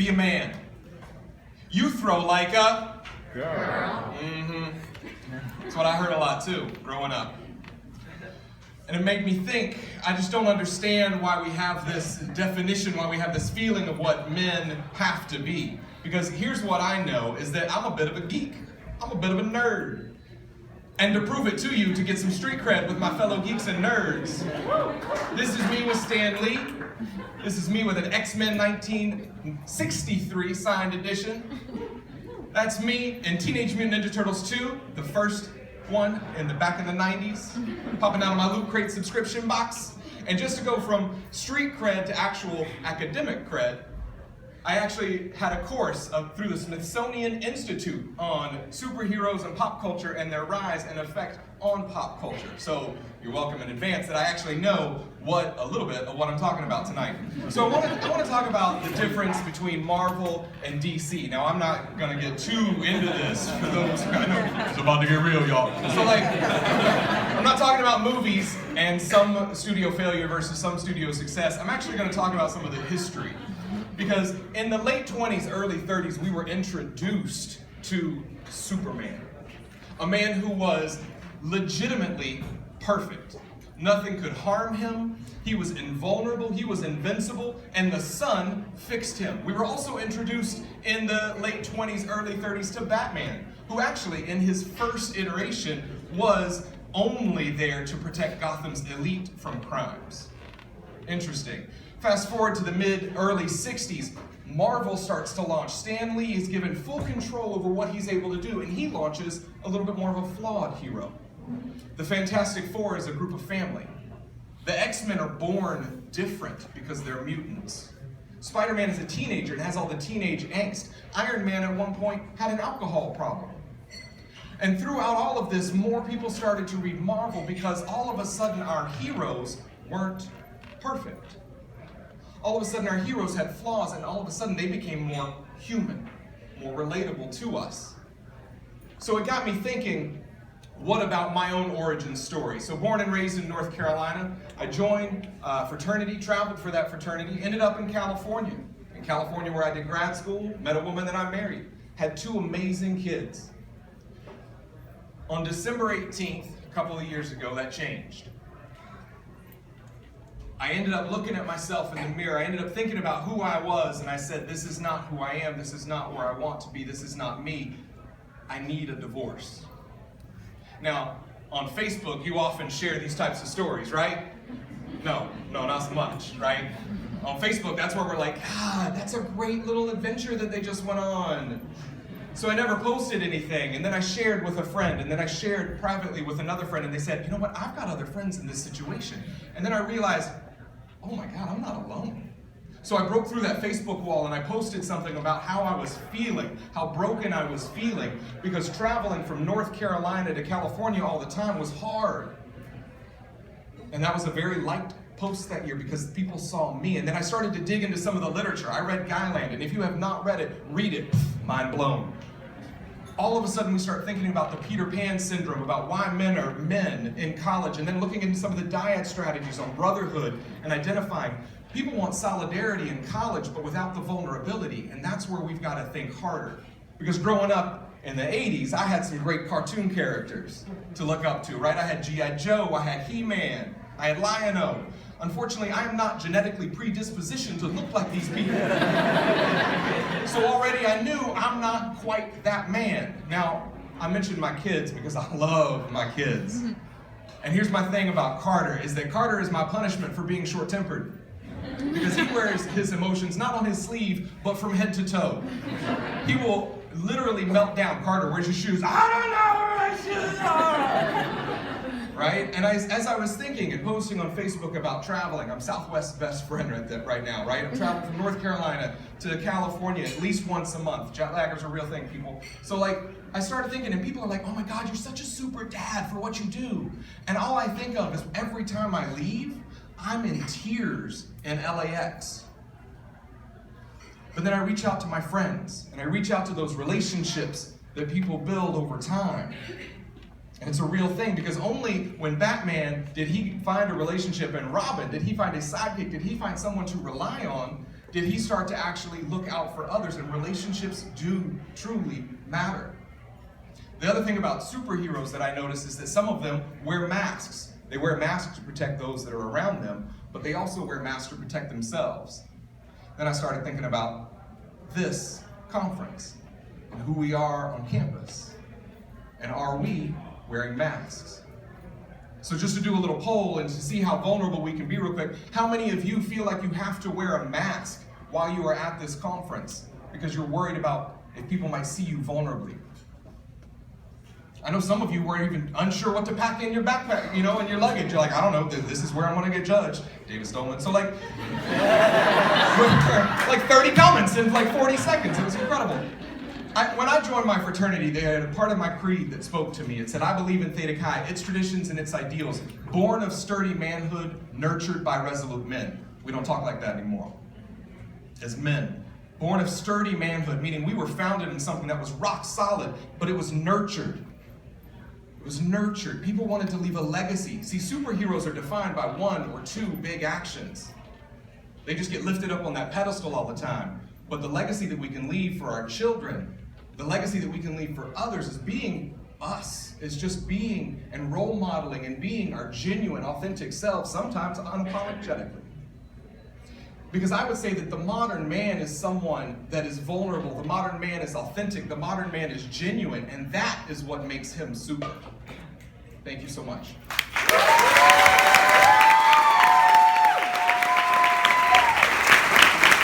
Be a man. You throw like a Girl. That's what I heard a lot too, growing up. And it made me think, I just don't understand why we have this definition, why we have this feeling of what men have to be. Because here's what I know, is that I'm a bit of a geek. I'm a bit of a nerd. And to prove it to you, to get some street cred with my fellow geeks and nerds, this is me with Stan Lee. This is me with an X-Men 1963 signed edition. That's me in Teenage Mutant Ninja Turtles 2, the first one in the back in the 90s, popping out of my Loot Crate subscription box. And just to go from street cred to actual academic cred, I actually had a course through the Smithsonian Institute on superheroes and pop culture and their rise and effect on pop culture. So you're welcome in advance that I actually know a little bit of what I'm talking about tonight. So I want to talk about the difference between Marvel and DC. Now I'm not going to get too into this for those who I know it's about to get real, y'all. So I'm not talking about movies and some studio failure versus some studio success. I'm actually going to talk about some of the history. Because in the late 20s, early 30s, we were introduced to Superman. A man who was legitimately perfect. Nothing could harm him. He was invulnerable. He was invincible. And the sun fixed him. We were also introduced in the late 20s, early 30s to Batman, who actually, in his first iteration, was only there to protect Gotham's elite from crimes. Interesting. Fast forward to the early 60s, Marvel starts to launch. Stan Lee is given full control over what he's able to do, and he launches a little bit more of a flawed hero. The Fantastic Four is a group of family. The X-Men are born different because they're mutants. Spider-Man is a teenager and has all the teenage angst. Iron Man at one point had an alcohol problem. And throughout all of this, more people started to read Marvel because all of a sudden our heroes weren't perfect. All of a sudden our heroes had flaws, and all of a sudden they became more human, more relatable to us. So it got me thinking, what about my own origin story? So born and raised in North Carolina, I joined a fraternity, traveled for that fraternity, ended up in California. In California where I did grad school, met a woman that I married, had 2 amazing kids. On December 18th, a couple of years ago, that changed. I ended up looking at myself in the mirror. I ended up thinking about who I was, and I said, this is not who I am. This is not where I want to be. This is not me. I need a divorce. Now, on Facebook, you often share these types of stories, right? No, not so much, right? On Facebook, that's where we're like, God, that's a great little adventure that they just went on. So I never posted anything, and then I shared with a friend, and then I shared privately with another friend, and they said, you know what, I've got other friends in this situation. And then I realized, oh my God, I'm not alone. So I broke through that Facebook wall and I posted something about how I was feeling, how broken I was feeling, because traveling from North Carolina to California all the time was hard. And that was a very liked post that year because people saw me. And then I started to dig into some of the literature. I read Guyland, and if you have not read it, read it. Mind blown. All of a sudden we start thinking about the Peter Pan syndrome, about why men are men in college, and then looking into some of the dyad strategies on brotherhood and identifying. People want solidarity in college, but without the vulnerability, and that's where we've got to think harder. Because growing up in the 80s, I had some great cartoon characters to look up to, right? I had G.I. Joe, I had He-Man, I had Lion-O. Unfortunately, I am not genetically predispositioned to look like these people. So already I knew I'm not quite that man. Now, I mentioned my kids because I love my kids. And here's my thing about Carter, is that Carter is my punishment for being short-tempered. Because he wears his emotions not on his sleeve, but from head to toe. He will literally melt down. Carter, where's your shoes? I don't know where my shoes are. Right? And as I was thinking and posting on Facebook about traveling, I'm Southwest's best friend right now, right? I'm traveling from North Carolina to California at least once a month. Jet lagger's a real thing, people. So I started thinking, and people are like, oh my God, you're such a super dad for what you do. And all I think of is every time I leave, I'm in tears in LAX. But then I reach out to my friends, and I reach out to those relationships that people build over time. And it's a real thing, because only when Batman did he find a relationship, and Robin did he find a sidekick, did he find someone to rely on did he start to actually look out for others, and relationships do truly matter. The other thing about superheroes that I notice is that some of them wear masks. They wear masks to protect those that are around them, but they also wear masks to protect themselves. Then I started thinking about this conference and who we are on campus. And are we wearing masks? So just to do a little poll and to see how vulnerable we can be real quick, how many of you feel like you have to wear a mask while you are at this conference because you're worried about if people might see you vulnerably? I know some of you were even unsure what to pack in your backpack, in your luggage. You're like, I don't know, this is where I'm gonna get judged. David Stolman. So like 30 comments in like 40 seconds. It was incredible. When I joined my fraternity, they had a part of my creed that spoke to me. It said, I believe in Theta Chi, its traditions and its ideals, born of sturdy manhood, nurtured by resolute men. We don't talk like that anymore. As men. Born of sturdy manhood, meaning we were founded in something that was rock solid, but it was nurtured. It was nurtured. People wanted to leave a legacy. See, superheroes are defined by one or two big actions. They just get lifted up on that pedestal all the time. But the legacy that we can leave for our children, the legacy that we can leave for others is being us. Is just being and role modeling and being our genuine, authentic selves, sometimes unapologetically. Because I would say that the modern man is someone that is vulnerable. The modern man is authentic. The modern man is genuine. And that is what makes him super. Thank you so much.